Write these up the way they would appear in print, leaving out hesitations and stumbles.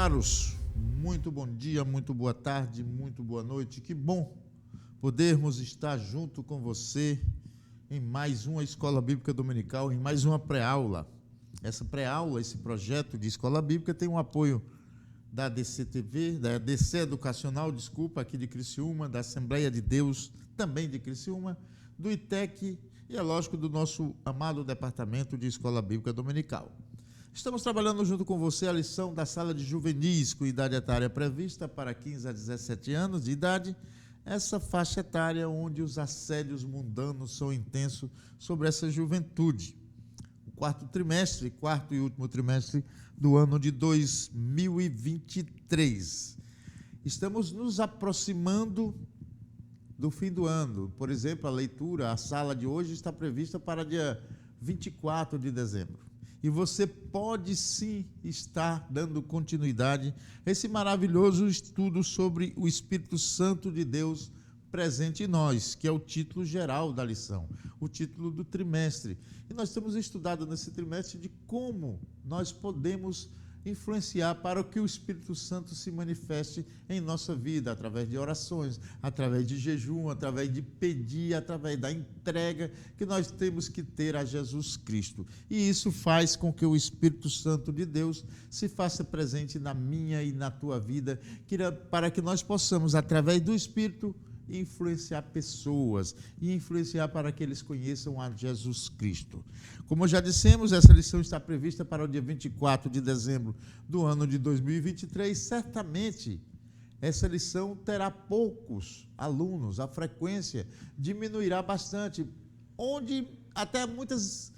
Caros, muito bom dia, muito boa tarde, muito boa noite. Que bom podermos estar junto com você em mais uma Escola Bíblica Dominical, em mais uma pré-aula. Essa pré-aula, esse projeto de Escola Bíblica tem um apoio da DCTV, da DC Educacional, aqui de Criciúma, da Assembleia de Deus, também de Criciúma, do ITEC e, é lógico, do nosso amado Departamento de Escola Bíblica Dominical. Estamos trabalhando junto com você a lição da sala de juvenis, com idade etária prevista para 15 a 17 anos de idade, essa faixa etária onde os assédios mundanos são intensos sobre essa juventude. O quarto e último trimestre do ano de 2023. Estamos nos aproximando do fim do ano. Por exemplo, a leitura, a sala de hoje está prevista para dia 24 de dezembro. E você pode sim estar dando continuidade a esse maravilhoso estudo sobre o Espírito Santo de Deus presente em nós, que é o título geral da lição, o título do trimestre. E nós temos estudado nesse trimestre de como nós podemos influenciar para que o Espírito Santo se manifeste em nossa vida, através de orações, através de jejum, através de pedir, através da entrega que nós temos que ter a Jesus Cristo. E isso faz com que o Espírito Santo de Deus se faça presente na minha e na tua vida, para que nós possamos, através do Espírito, influenciar pessoas e influenciar para que eles conheçam a Jesus Cristo. Como já dissemos, essa lição está prevista para o dia 24 de dezembro do ano de 2023. Certamente, essa lição terá poucos alunos, a frequência diminuirá bastante, onde até muitas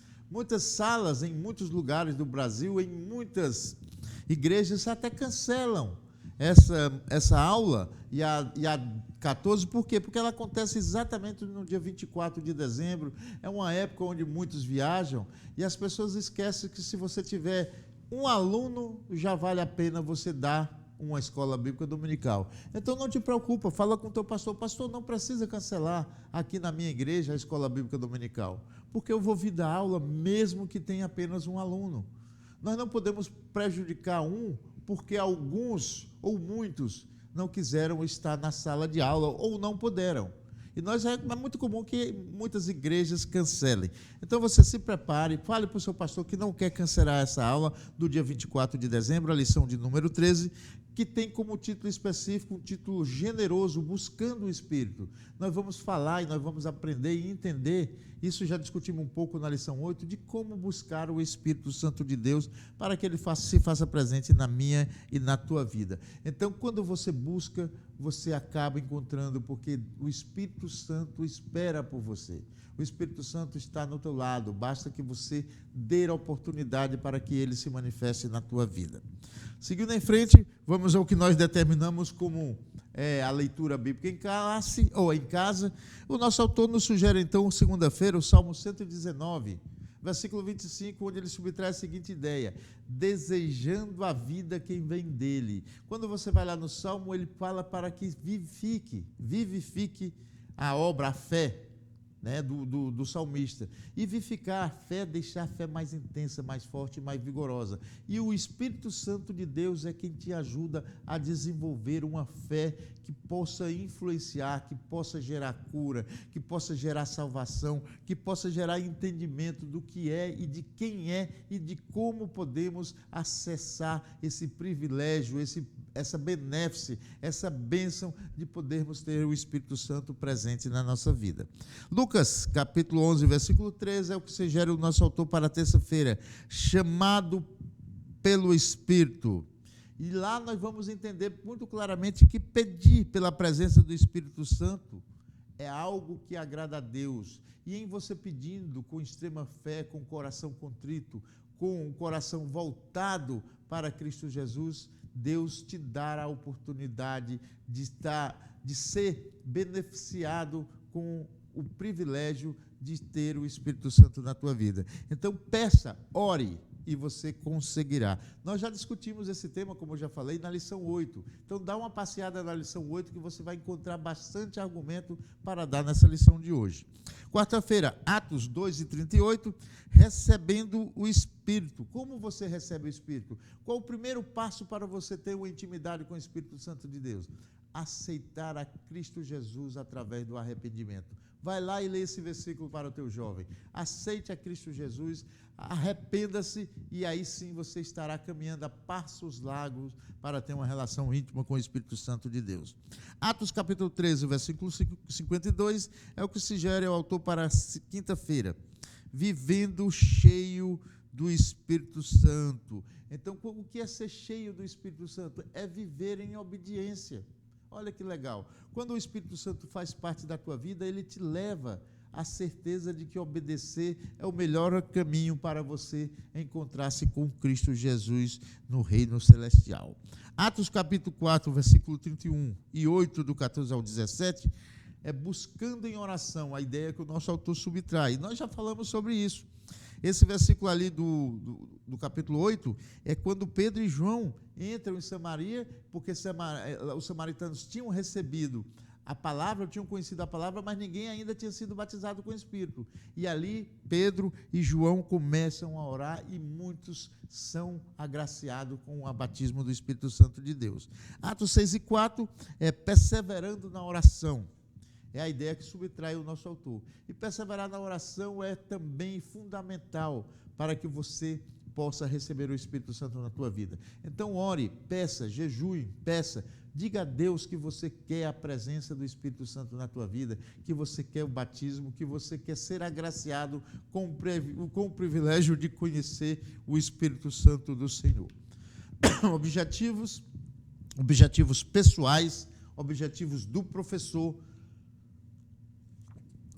salas, em muitos lugares do Brasil, em muitas igrejas, até cancelam essa aula e a 14, por quê? Porque ela acontece exatamente no dia 24 de dezembro, é uma época onde muitos viajam e as pessoas esquecem que se você tiver um aluno, já vale a pena você dar uma escola bíblica dominical. Então não te preocupa, fala com o teu pastor, não precisa cancelar aqui na minha igreja a escola bíblica dominical, porque eu vou vir dar aula mesmo que tenha apenas um aluno. Nós não podemos prejudicar porque alguns ou muitos não quiseram estar na sala de aula ou não puderam. E é muito comum que muitas igrejas cancelem. Então você se prepare, fale para o seu pastor que não quer cancelar essa aula do dia 24 de dezembro, a lição de número 13, que tem como título específico, um título generoso, Buscando o Espírito. Nós vamos falar e nós vamos aprender e entender, isso já discutimos um pouco na lição 8, de como buscar o Espírito Santo de Deus para que ele se faça presente na minha e na tua vida. Então, quando você busca, você acaba encontrando, porque o Espírito Santo espera por você. O Espírito Santo está no teu lado, basta que você dê a oportunidade para que ele se manifeste na tua vida. Seguindo em frente, vamos ao que nós determinamos como a leitura bíblica em classe ou em casa. O nosso autor nos sugere, então, segunda-feira, o Salmo 119, versículo 25, onde ele subtrai a seguinte ideia: desejando a vida quem vem dele. Quando você vai lá no Salmo, ele fala para que vivifique a obra, a fé, né, do salmista. E vivificar a fé, deixar a fé mais intensa, mais forte, mais vigorosa. E o Espírito Santo de Deus é quem te ajuda a desenvolver uma fé que possa influenciar, que possa gerar cura, que possa gerar salvação, que possa gerar entendimento do que é e de quem é e de como podemos acessar esse privilégio, essa benéfice, essa bênção de podermos ter o Espírito Santo presente na nossa vida. Lucas, capítulo 11, versículo 13, é o que sugere o nosso autor para terça-feira, chamado pelo Espírito. E lá nós vamos entender muito claramente que pedir pela presença do Espírito Santo é algo que agrada a Deus. E em você pedindo com extrema fé, com o coração contrito, com o coração voltado para Cristo Jesus, Deus te dará a oportunidade de ser beneficiado com o privilégio de ter o Espírito Santo na tua vida. Então peça, ore, e você conseguirá. Nós já discutimos esse tema, como eu já falei, na lição 8. Então, dá uma passeada na lição 8 que você vai encontrar bastante argumento para dar nessa lição de hoje. Quarta-feira, Atos 2:38, recebendo o Espírito. Como você recebe o Espírito? Qual o primeiro passo para você ter uma intimidade com o Espírito Santo de Deus? Aceitar a Cristo Jesus através do arrependimento. Vai lá e lê esse versículo para o teu jovem. Aceite a Cristo Jesus, arrependa-se e aí sim você estará caminhando a passos largos para ter uma relação íntima com o Espírito Santo de Deus. Atos capítulo 13, versículo 52, é o que sugere o autor para a quinta-feira. Vivendo cheio do Espírito Santo. Então, o que é ser cheio do Espírito Santo? É viver em obediência. Olha que legal. Quando o Espírito Santo faz parte da tua vida, ele te leva à certeza de que obedecer é o melhor caminho para você encontrar-se com Cristo Jesus no reino celestial. Atos capítulo 4, versículo 31 e 8, do 14 ao 17, é buscando em oração, a ideia que o nosso autor subtrai. Nós já falamos sobre isso. Esse versículo ali do capítulo 8 é quando Pedro e João entram em Samaria, porque os samaritanos tinham recebido a palavra, tinham conhecido a palavra, mas ninguém ainda tinha sido batizado com o Espírito. E ali Pedro e João começam a orar e muitos são agraciados com o batismo do Espírito Santo de Deus. Atos 6:4 é perseverando na oração. É a ideia que subtrai o nosso autor. E perseverar na oração é também fundamental para que você possa receber o Espírito Santo na tua vida. Então, ore, peça, jejue, peça. Diga a Deus que você quer a presença do Espírito Santo na tua vida, que você quer o batismo, que você quer ser agraciado com o privilégio de conhecer o Espírito Santo do Senhor. Objetivos pessoais, objetivos do professor,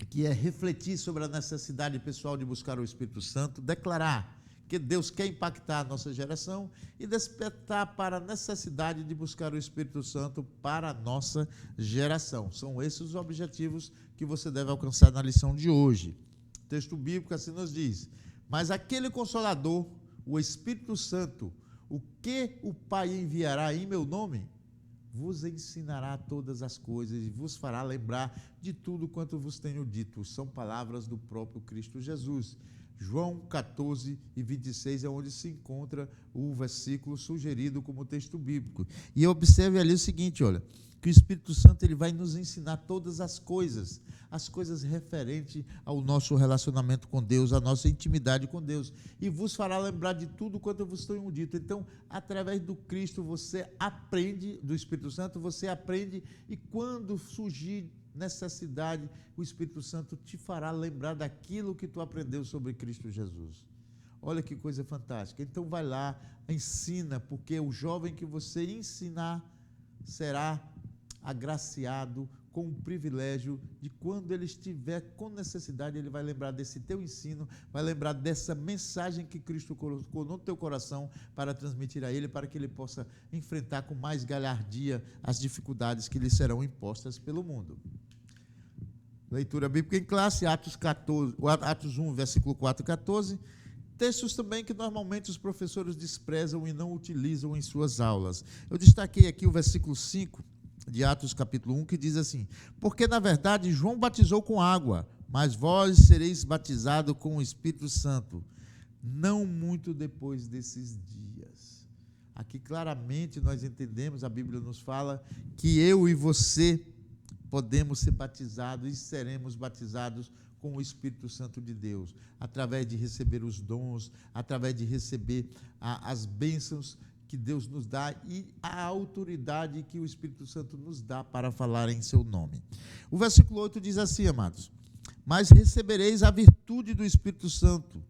que é refletir sobre a necessidade pessoal de buscar o Espírito Santo, declarar que Deus quer impactar a nossa geração e despertar para a necessidade de buscar o Espírito Santo para a nossa geração. São esses os objetivos que você deve alcançar na lição de hoje. O texto bíblico assim nos diz: mas aquele Consolador, o Espírito Santo, o que o Pai enviará em meu nome, vos ensinará todas as coisas e vos fará lembrar de tudo quanto vos tenho dito. São palavras do próprio Cristo Jesus. João 14:26 é onde se encontra o versículo sugerido como texto bíblico. E observe ali o seguinte, olha, que o Espírito Santo ele vai nos ensinar todas as coisas referentes ao nosso relacionamento com Deus, a nossa intimidade com Deus, e vos fará lembrar de tudo quanto eu vos tenho dito. Então, através do Cristo, você aprende, do Espírito Santo, você aprende, e quando surgir necessidade, o Espírito Santo te fará lembrar daquilo que tu aprendeu sobre Cristo Jesus. Olha que coisa fantástica. Então vai lá, ensina, porque o jovem que você ensinar será agraciado com o privilégio de, quando ele estiver com necessidade, ele vai lembrar desse teu ensino, vai lembrar dessa mensagem que Cristo colocou no teu coração para transmitir a ele, para que ele possa enfrentar com mais galhardia as dificuldades que lhe serão impostas pelo mundo. Leitura bíblica em classe, Atos 1, versículo 4 e 14. Textos também que normalmente os professores desprezam e não utilizam em suas aulas. Eu destaquei aqui o versículo 5 de Atos capítulo 1, que diz assim: porque na verdade João batizou com água, mas vós sereis batizados com o Espírito Santo, não muito depois desses dias. Aqui claramente nós entendemos, a Bíblia nos fala que eu e você podemos ser batizados e seremos batizados com o Espírito Santo de Deus, através de receber os dons, através de receber as bênçãos que Deus nos dá e a autoridade que o Espírito Santo nos dá para falar em seu nome. O versículo 8 diz assim, amados: mas recebereis a virtude do Espírito Santo,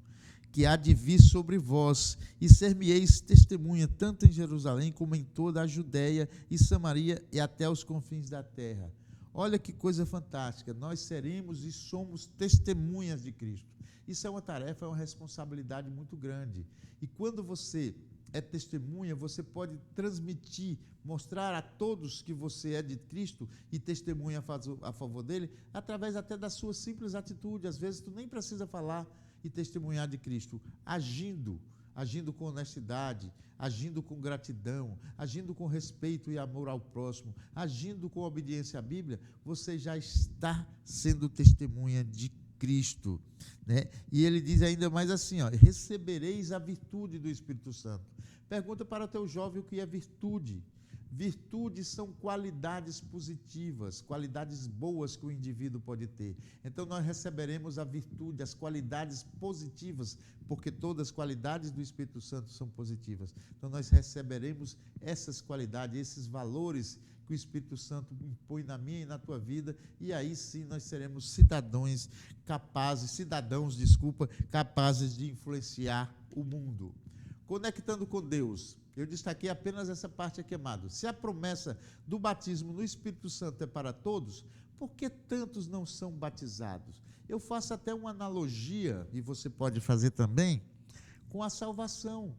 que há de vir sobre vós, e ser-me-eis testemunha, tanto em Jerusalém como em toda a Judéia e Samaria e até os confins da terra. Olha que coisa fantástica, nós seremos e somos testemunhas de Cristo. Isso é uma tarefa, é uma responsabilidade muito grande. E quando você é testemunha, você pode transmitir, mostrar a todos que você é de Cristo e testemunha a favor dele, através até da sua simples atitude. Às vezes tu nem precisa falar e testemunhar de Cristo, agindo agindo com honestidade, agindo com gratidão, agindo com respeito e amor ao próximo, agindo com obediência à Bíblia, você já está sendo testemunha de Cristo, né? E ele diz ainda mais assim, ó, recebereis a virtude do Espírito Santo. Pergunta para o teu jovem o que é virtude. Virtudes são qualidades positivas, qualidades boas que o indivíduo pode ter. Então nós receberemos a virtude, as qualidades positivas, porque todas as qualidades do Espírito Santo são positivas. Então nós receberemos essas qualidades, esses valores que o Espírito Santo impõe na minha e na tua vida, e aí sim nós seremos cidadãos capazes de influenciar o mundo. Conectando com Deus, eu destaquei apenas essa parte aqui, amado. Se a promessa do batismo no Espírito Santo é para todos, por que tantos não são batizados? Eu faço até uma analogia, e você pode fazer também, com a salvação.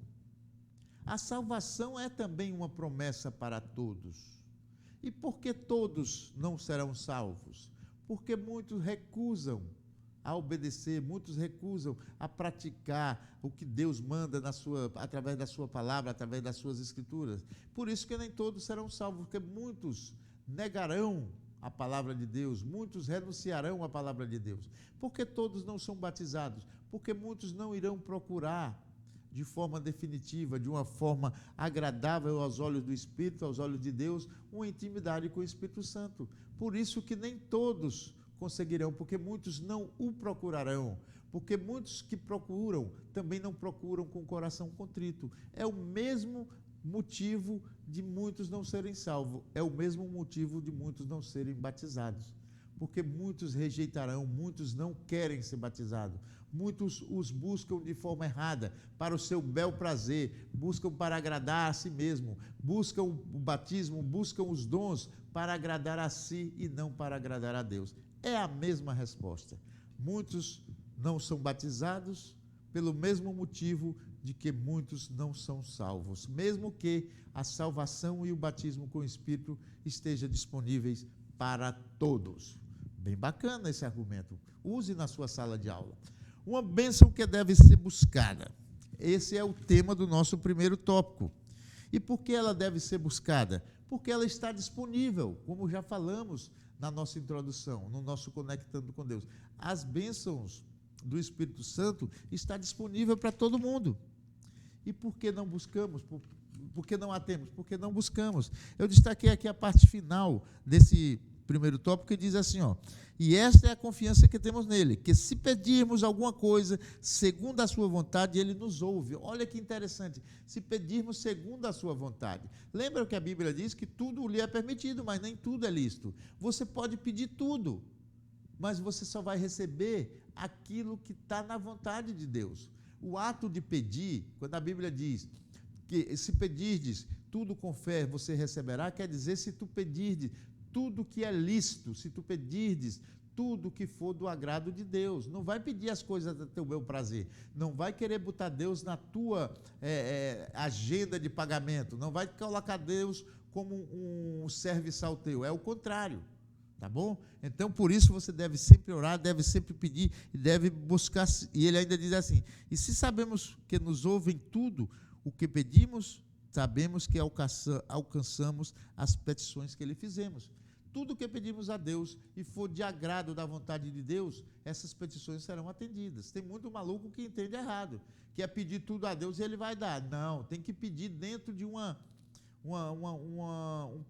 A salvação é também uma promessa para todos. E por que todos não serão salvos? Porque muitos recusam a obedecer, muitos recusam a praticar o que Deus manda através da sua palavra, através das suas escrituras. Por isso que nem todos serão salvos, porque muitos negarão a palavra de Deus, muitos renunciarão à palavra de Deus. Porque todos não são batizados? Porque muitos não irão procurar de forma definitiva, de uma forma agradável aos olhos do Espírito, aos olhos de Deus, uma intimidade com o Espírito Santo. Por isso que nem todos conseguirão, porque muitos não o procurarão, porque muitos que procuram também não procuram com o coração contrito. É o mesmo motivo de muitos não serem salvos, é o mesmo motivo de muitos não serem batizados, porque muitos rejeitarão, muitos não querem ser batizados, muitos os buscam de forma errada, para o seu bel prazer, buscam para agradar a si mesmo, buscam o batismo, buscam os dons para agradar a si e não para agradar a Deus. É a mesma resposta. Muitos não são batizados pelo mesmo motivo de que muitos não são salvos, mesmo que a salvação e o batismo com o Espírito estejam disponíveis para todos. Bem bacana esse argumento. Use na sua sala de aula. Uma bênção que deve ser buscada. Esse é o tema do nosso primeiro tópico. E por que ela deve ser buscada? Porque ela está disponível, como já falamos na nossa introdução, no nosso Conectando com Deus. As bênçãos do Espírito Santo está disponível para todo mundo. E por que não buscamos? Por que não a temos? Porque não buscamos. Eu destaquei aqui a parte final desse primeiro tópico que diz assim, ó, e esta é a confiança que temos nele, que se pedirmos alguma coisa segundo a sua vontade, ele nos ouve. Olha que interessante, se pedirmos segundo a sua vontade. Lembra que a Bíblia diz que tudo lhe é permitido, mas nem tudo é lícito. Você pode pedir tudo, mas você só vai receber aquilo que está na vontade de Deus. O ato de pedir, quando a Bíblia diz que se pedirdes tudo com fé você receberá, quer dizer, se tu pedirdes tudo que é lícito, se tu pedirdes tudo que for do agrado de Deus. Não vai pedir as coisas do teu bel prazer, não vai querer botar Deus na tua agenda de pagamento, não vai colocar Deus como um serviçal teu, é o contrário, tá bom? Então, por isso você deve sempre orar, deve sempre pedir e deve buscar, e ele ainda diz assim, e se sabemos que nos ouvem tudo o que pedimos, sabemos que alcançamos as petições que lhe fizemos. Tudo que pedimos a Deus e for de agrado da vontade de Deus, essas petições serão atendidas. Tem muito maluco que entende errado, que é pedir tudo a Deus e ele vai dar. Não, tem que pedir dentro de um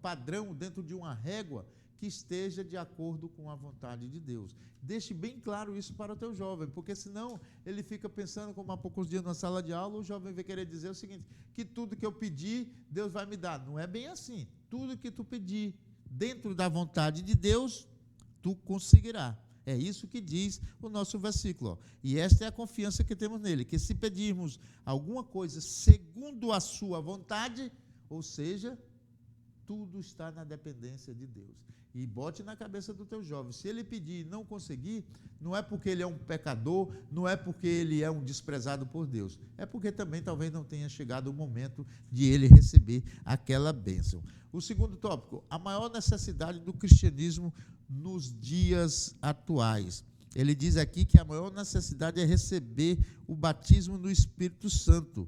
padrão, dentro de uma régua que esteja de acordo com a vontade de Deus. Deixe bem claro isso para o teu jovem, porque senão ele fica pensando, como há poucos dias na sala de aula, o jovem vai querer dizer o seguinte, que tudo que eu pedir, Deus vai me dar. Não é bem assim. Tudo que tu pedir dentro da vontade de Deus, tu conseguirá. É isso que diz o nosso versículo. Ó. E esta é a confiança que temos nele, que se pedirmos alguma coisa segundo a sua vontade, ou seja, tudo está na dependência de Deus. E bote na cabeça do teu jovem, se ele pedir e não conseguir, não é porque ele é um pecador, não é porque ele é um desprezado por Deus, é porque também talvez não tenha chegado o momento de ele receber aquela bênção. O segundo tópico, a maior necessidade do cristianismo nos dias atuais. Ele diz aqui que a maior necessidade é receber o batismo no Espírito Santo.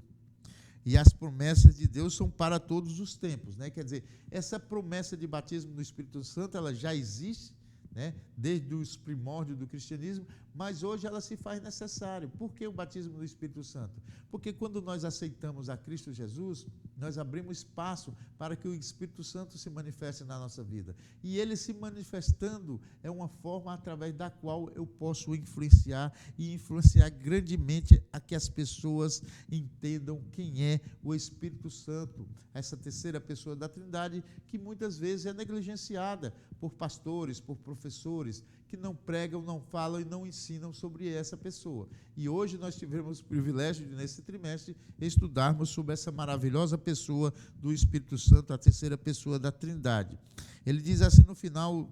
E as promessas de Deus são para todos os tempos, né? Quer dizer, essa promessa de batismo no Espírito Santo, ela já existe, né? Desde os primórdios do cristianismo, mas hoje ela se faz necessária. Por que o batismo no Espírito Santo? Porque quando nós aceitamos a Cristo Jesus, nós abrimos espaço para que o Espírito Santo se manifeste na nossa vida. E ele se manifestando é uma forma através da qual eu posso influenciar e influenciar grandemente a que as pessoas entendam quem é o Espírito Santo, essa terceira pessoa da Trindade, que muitas vezes é negligenciada por pastores, por professores, que não pregam, não falam e não ensinam sobre essa pessoa. E hoje nós tivemos o privilégio de, nesse trimestre, estudarmos sobre essa maravilhosa pessoa do Espírito Santo, a terceira pessoa da Trindade. Ele diz assim no final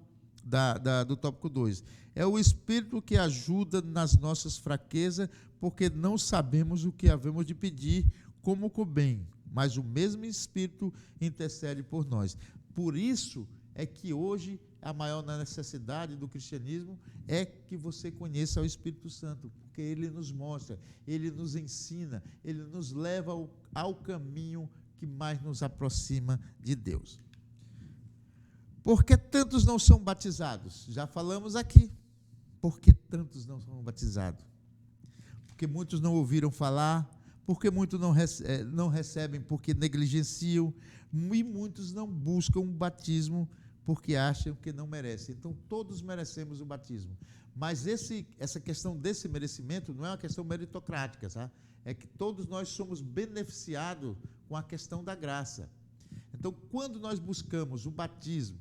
do tópico 2, é o Espírito que ajuda nas nossas fraquezas, porque não sabemos o que havemos de pedir como convém, mas o mesmo Espírito intercede por nós. Por isso é que hoje a maior necessidade do cristianismo é que você conheça o Espírito Santo, porque ele nos mostra, ele nos ensina, ele nos leva ao caminho que mais nos aproxima de Deus. Por que tantos não são batizados? Já falamos aqui. Por que tantos não são batizados? Porque muitos não ouviram falar, porque muitos não recebem porque negligenciam, e muitos não buscam um batismo porque acham que não merecem. Então, todos merecemos o batismo. Mas essa questão desse merecimento não é uma questão meritocrática, tá? É que todos nós somos beneficiados com a questão da graça. Então, quando nós buscamos o batismo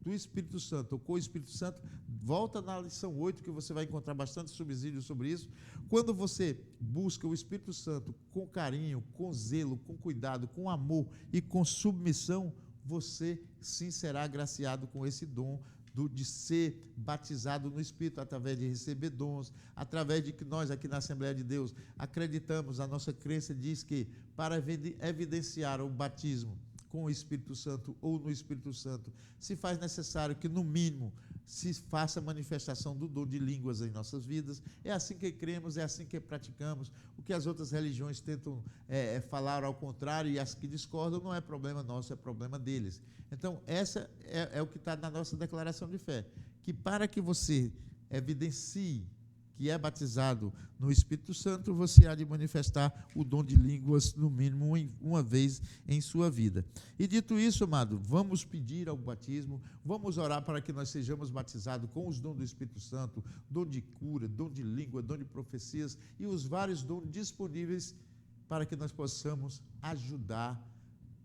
do Espírito Santo, ou com o Espírito Santo, volta na lição 8, que você vai encontrar bastante subsídio sobre isso. Quando você busca o Espírito Santo com carinho, com zelo, com cuidado, com amor e com submissão, você sim será agraciado com esse dom de ser batizado no Espírito, através de receber dons, através de que nós aqui na Assembleia de Deus acreditamos, a nossa crença diz que para evidenciar o batismo com o Espírito Santo ou no Espírito Santo, se faz necessário que, no mínimo, se faça a manifestação do dom de línguas em nossas vidas. É assim que cremos, é assim que praticamos. O que as outras religiões tentam falar ao contrário, e as que discordam, não é problema nosso, é problema deles. Então, essa é o que está na nossa declaração de fé, que para que você evidencie que é batizado no Espírito Santo, você há de manifestar o dom de línguas, no mínimo uma vez em sua vida. E dito isso, amado, vamos pedir ao batismo, vamos orar para que nós sejamos batizados com os dons do Espírito Santo, dom de cura, dom de língua, dom de profecias e os vários dons disponíveis para que nós possamos ajudar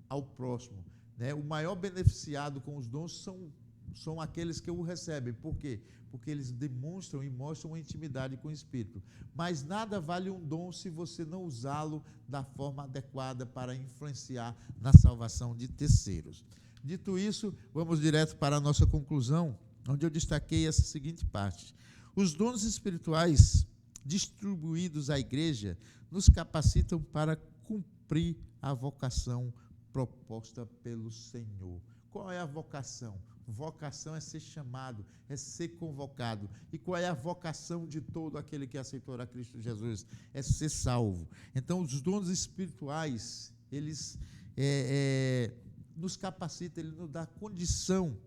ao próximo, né? O maior beneficiado com os dons são aqueles que o recebem. Por quê? Porque eles demonstram e mostram uma intimidade com o Espírito. Mas nada vale um dom se você não usá-lo da forma adequada para influenciar na salvação de terceiros. Dito isso, vamos direto para a nossa conclusão, onde eu destaquei essa seguinte parte. Os dons espirituais distribuídos à igreja nos capacitam para cumprir a vocação proposta pelo Senhor. Qual é a vocação? Vocação é ser chamado, é ser convocado. E qual é a vocação de todo aquele que aceitou a Cristo Jesus? É ser salvo. Então, os dons espirituais, eles nos capacitam, eles nos dão condição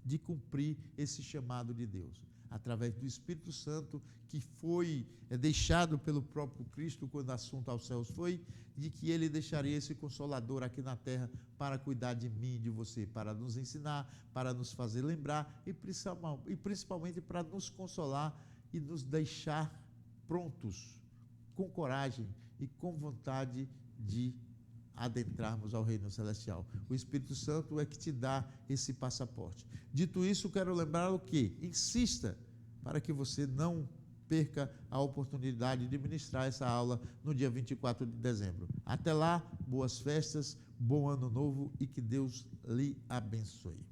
de cumprir esse chamado de Deus, através do Espírito Santo, que foi deixado pelo próprio Cristo quando assunto aos céus foi, de que ele deixaria esse Consolador aqui na terra para cuidar de mim e de você, para nos ensinar, para nos fazer lembrar e principalmente para nos consolar e nos deixar prontos, com coragem e com vontade de adentrarmos ao reino celestial. O Espírito Santo é que te dá esse passaporte. Dito isso, quero lembrar o que? Insista para que você não perca a oportunidade de ministrar essa aula no dia 24 de dezembro. Até lá, boas festas, bom ano novo e que Deus lhe abençoe.